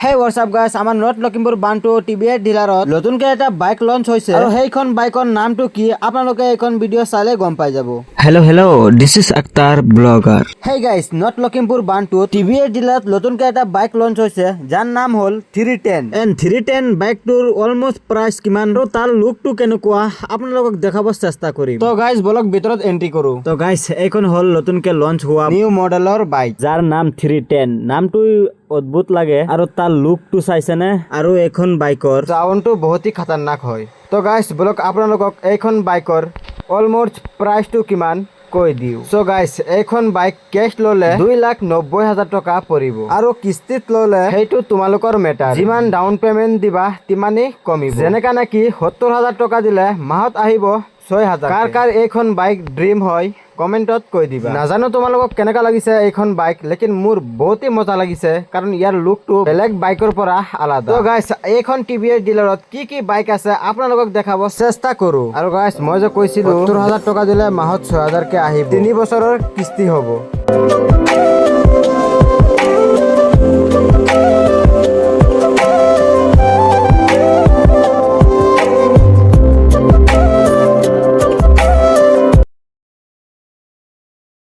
হেই WhatsApp গাইছ, আমাৰ north Lakhimpur বানটো TVS ডিলাৰত নতুনকৈ এটা বাইক লঞ্চ হৈছে আৰু সেইখন বাইকৰ নামটো কি আপোনালোকে এইখন ভিডিঅ' চালে গম পাই যাব। Hello, this is Akhtar Blogger. হেই গাইছ, নৰ্থ লখিমপুৰ বানটো টিভিএছ ডিলাৰত নতুনকৈ এটা বাইক লঞ্চ হৈছে যাৰ নাম হ'ল 310 এণ্ড 310 বাইকটোৰ অলমষ্ট প্ৰাইচ কিমান আৰু তাৰ লুকটো কেনেকুৱা আপোনালোকক দেখাব চেষ্টা কৰিম। তো গাইছ বলক ভিতৰত এন্ট্ৰি কৰো। তো গাইছ এইখন হ'ল নতুনকৈ লঞ্চ হোৱা নিউ মডেলৰ বাইক যাৰ নাম 310। নামটো অদ্ভুত লাগে আৰু তাৰ লুকটো চাইছেনে আৰু এইখন বাইকৰ চাউণ্ডটো বহুতেই খাতাৰনাক হয়। তো গাইছ বলক আপোনালোকক এইখন বাইকৰ অলমষ্ট প্ৰাইচটো কিমান কৈ দিওঁ। সো গাইছ এইখন বাইক কেছ ললে 2,90,000 টকা পৰিব আৰু কিস্তিত ললে সেইটো তোমালোকৰ মেটাৰ। যিমান ডাউন পেমেন্ট দিবা তিমানেই কমিব। যেনেকা নেকি 70,000 টকা দিলে মাহত আহিব 6,000। কাৰ এইখন বাইক ড্ৰিম হয় কমেন্টত কৈ দিবা। নাজানো তোমালোকক কেনেকা লাগিছে এইখন বাইক, লেকিন মোৰ বহুতেই মজা লাগিছে কাৰণ ইয়াৰ লুকটো বেলেগ বাইকৰ পৰা আলাদা। তো গাইছ এইখন টিভিএছ ডিলাৰত কি কি বাইক আছে আপোনালোকক দেখাব চেষ্টা কৰো। আৰু গাইছ মই যে কৈছিলো 70,000 টকা দিলে মাহত 6,000 কে আহিব, 3 বছৰৰ কিস্তি হ'ব।